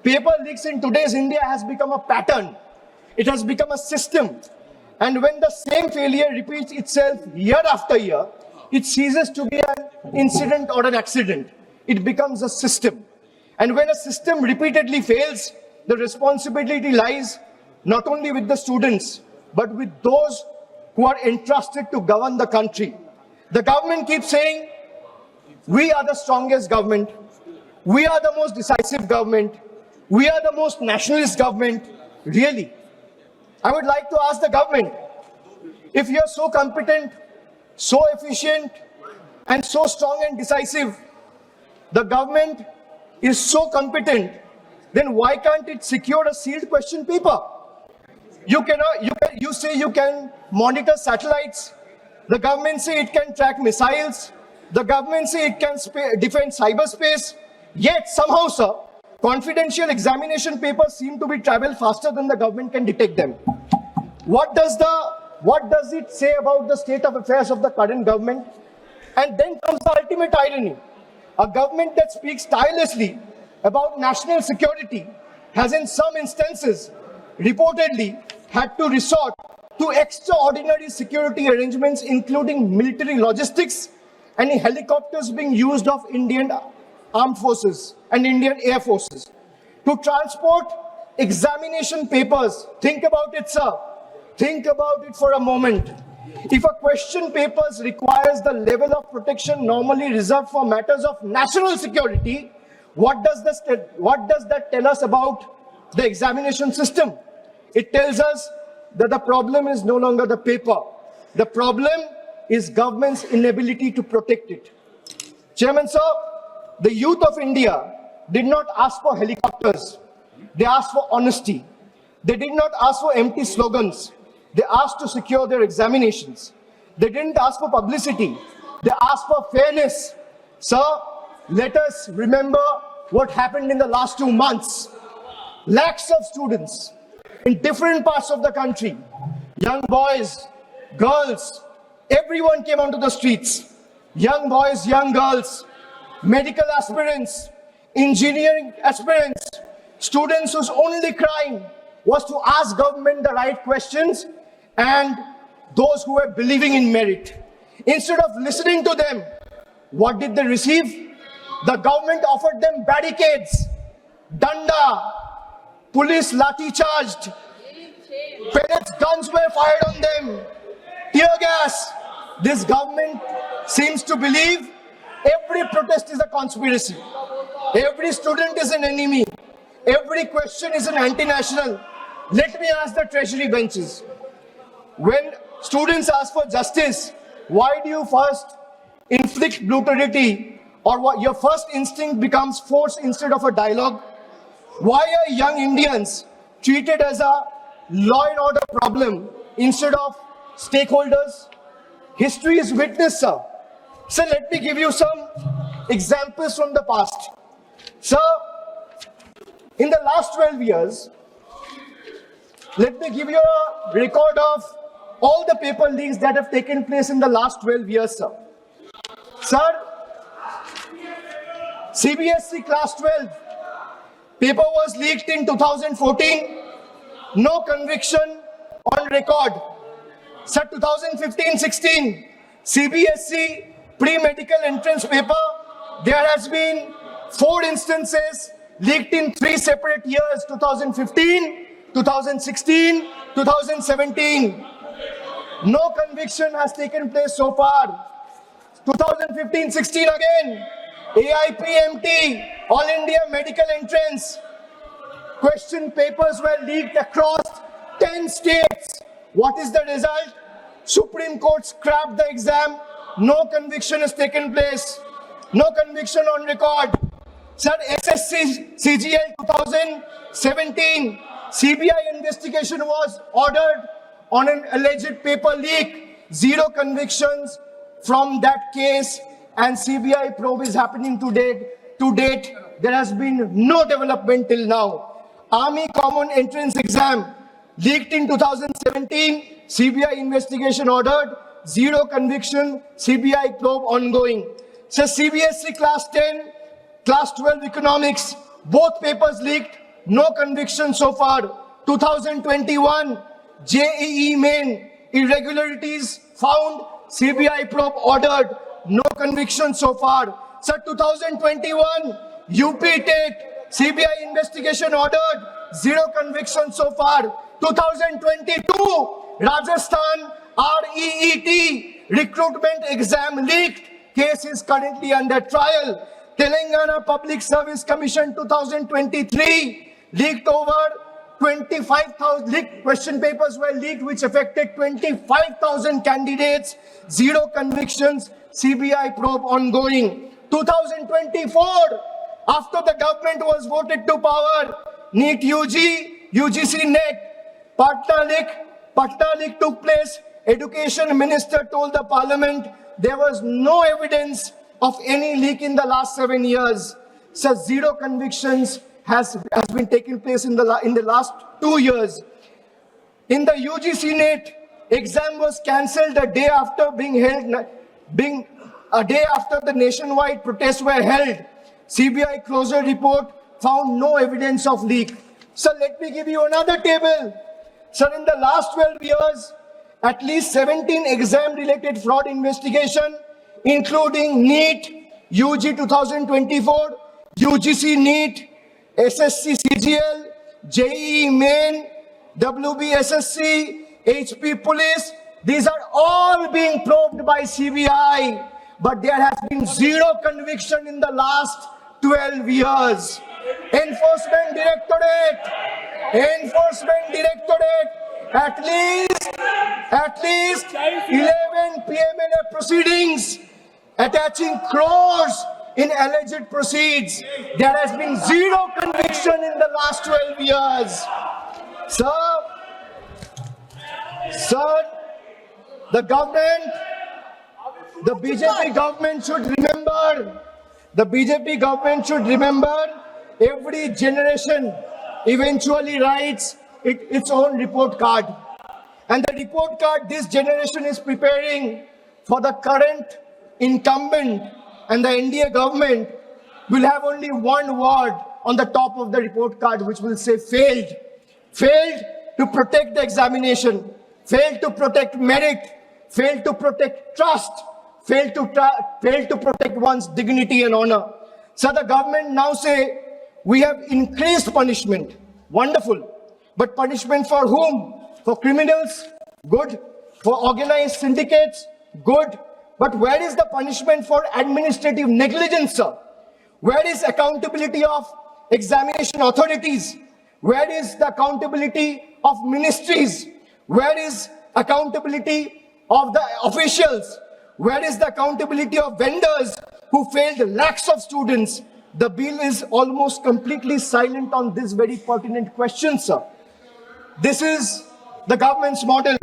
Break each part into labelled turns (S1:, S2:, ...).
S1: Paper leaks in today's India has become a pattern. It has become a system. And when the same failure repeats itself year after year, it ceases to be an incident or an accident. It becomes a system. And when a system repeatedly fails, the responsibility lies not only with the students, but with those who are entrusted to govern the country. The government keeps saying, we are the strongest government. We are the most decisive government. We are the most nationalist government. Really? I would like to ask the government, if you're so competent, so efficient, and so strong and decisive, the government is so competent, then why can't it secure a sealed question paper? You say you can monitor satellites. The government say it can track missiles. The government say it can defend cyberspace. Yet somehow, sir, confidential examination papers seem to be travel faster than the government can detect them. What does it say about the state of affairs of the current government? And then comes the ultimate irony. A government that speaks tirelessly about national security has in some instances reportedly had to resort to extraordinary security arrangements, including military logistics and helicopters being used of Indian armed forces and Indian air forces to transport examination papers. Think about it, sir. Think about it for a moment. If a question papers requires the level of protection normally reserved for matters of national security, what does that tell us about the examination system? It tells us that the problem is no longer the paper. The problem is government's inability to protect it. Chairman, sir, the youth of India did not ask for helicopters. They asked for honesty. They did not ask for empty slogans. They asked to secure their examinations. They didn't ask for publicity. They asked for fairness. Sir, let us remember what happened in the last 2 months. Lakhs of students in different parts of the country, young boys, girls, everyone came onto the streets. Young boys, young girls, medical aspirants, engineering aspirants, students whose only crime was to ask government the right questions, and those who were believing in merit. Instead of listening to them, what did they receive? The government offered them barricades, danda, police lathi charged, pellets, guns were fired on them, tear gas. This government seems to believe every protest is a conspiracy. Every student is an enemy. Every question is an anti-national. Let me ask the treasury benches. When students ask for justice, why do you first inflict brutality, or what your first instinct becomes force instead of a dialogue? Why are young Indians treated as a law and order problem instead of stakeholders? History is witness, sir. So let me give you some examples from the past. Sir, in the last 12 years, let me give you a record of all the paper leaks that have taken place in the last 12 years, sir. Sir, CBSE class 12 paper was leaked in 2014. No conviction on record. Sir, 2015-16 CBSE pre-medical entrance paper, there has been 4 instances leaked in 3 separate years, 2015, 2016, 2017. No conviction has taken place so far. 2015-16 again, AIPMT, All India Medical Entrance. Question papers were leaked across 10 states. What is the result? Supreme Court scrapped the exam. No conviction has taken place. No conviction on record. Sir, SSC CGL 2017, CBI investigation was ordered on an alleged paper leak. 0 convictions from that case, and CBI probe is happening to date. To date, there has been no development till now. Army Common Entrance Exam leaked in 2017, CBI investigation ordered, 0 conviction, CBI probe ongoing. So CBSE class 10, class 12 economics, both papers leaked, no conviction so far. 2021, JEE main, irregularities found, CBI probe ordered, no conviction so far. Sir, 2021, UP Tate, CBI investigation ordered, zero conviction so far. 2022, Rajasthan, REET, recruitment exam leaked, case is currently under trial. Telangana Public Service Commission 2023, leaked over 25,000, leaked question papers were leaked which affected 25,000 candidates, zero convictions, CBI probe ongoing. 2024, after the government was voted to power, NEET UG, UGC NET, Patna leak took place. Education Minister told the Parliament there was no evidence of any leak in the last 7 years. So zero convictions has been taking place in the last 2 years. In the UGC NET, exam was cancelled a day after a day after the nationwide protests were held. CBI closure report found no evidence of leak. So let me give you another table. Sir, in the last 12 years, at least 17 exam-related fraud investigation, including NEET, UG 2024, UGC NEET, SSC CGL, JEE Main, WBSSC, HP Police. These are all being probed by CBI, but there has been zero conviction in the last 12 years. Enforcement Directorate, at least 11 PMLA proceedings attaching crores in alleged proceeds. There has been zero conviction in the last 12 years. Sir, the government, the BJP government should remember, every generation eventually writes its own report card. And the report card this generation is preparing for the current incumbent and the NDA government will have only one word on the top of the report card, which will say failed. Failed to protect the examination, failed to protect merit, failed to protect trust, failed to protect one's dignity and honor. So the government now say, we have increased punishment. Wonderful. But punishment for whom? For criminals? Good. For organized syndicates? Good. But where is the punishment for administrative negligence, sir? Where is accountability of examination authorities? Where is the accountability of ministries? Where is accountability of the officials? Where is the accountability of vendors who failed lakhs of students? The bill is almost completely silent on this very pertinent question, sir. This is the government's model.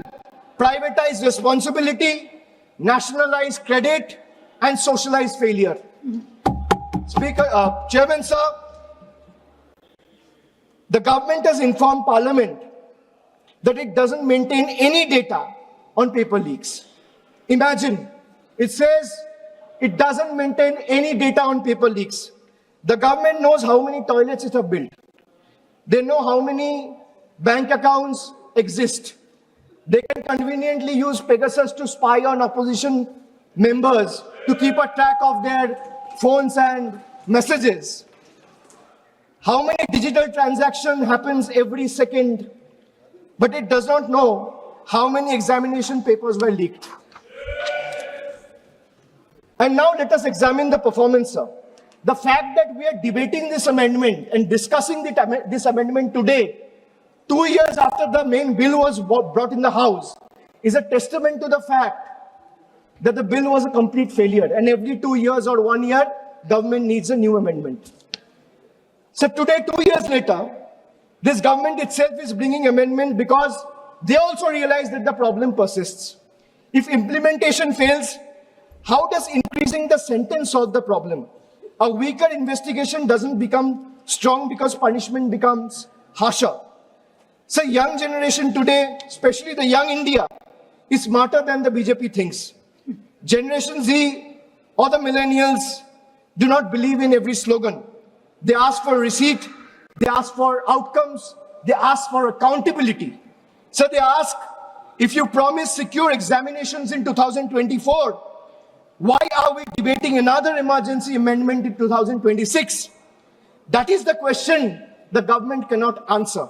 S1: Privatize responsibility, nationalize credit, and socialize failure. Chairman, sir, the government has informed Parliament that it doesn't maintain any data on paper leaks. Imagine, it says it doesn't maintain any data on paper leaks. The government knows how many toilets it has built. They know how many bank accounts exist. They can conveniently use Pegasus to spy on opposition members to keep a track of their phones and messages. How many digital transactions happens every second, but it does not know how many examination papers were leaked. And now let us examine the performance, sir. The fact that we are debating this amendment and discussing this amendment today, 2 years after the main bill was brought in the House, is a testament to the fact that the bill was a complete failure. And every 2 years or 1 year, government needs a new amendment. So today, 2 years later, this government itself is bringing amendment because they also realize that the problem persists. If implementation fails, how does increasing the sentence solve the problem? A weaker investigation doesn't become strong because punishment becomes harsher. So young generation today, especially the young India, is smarter than the BJP thinks. Generation Z or the millennials do not believe in every slogan. They ask for receipt, They ask for outcomes. They ask for accountability. So they ask, if you promise secure examinations in 2024, why are we debating another emergency amendment in 2026? That is the question the government cannot answer.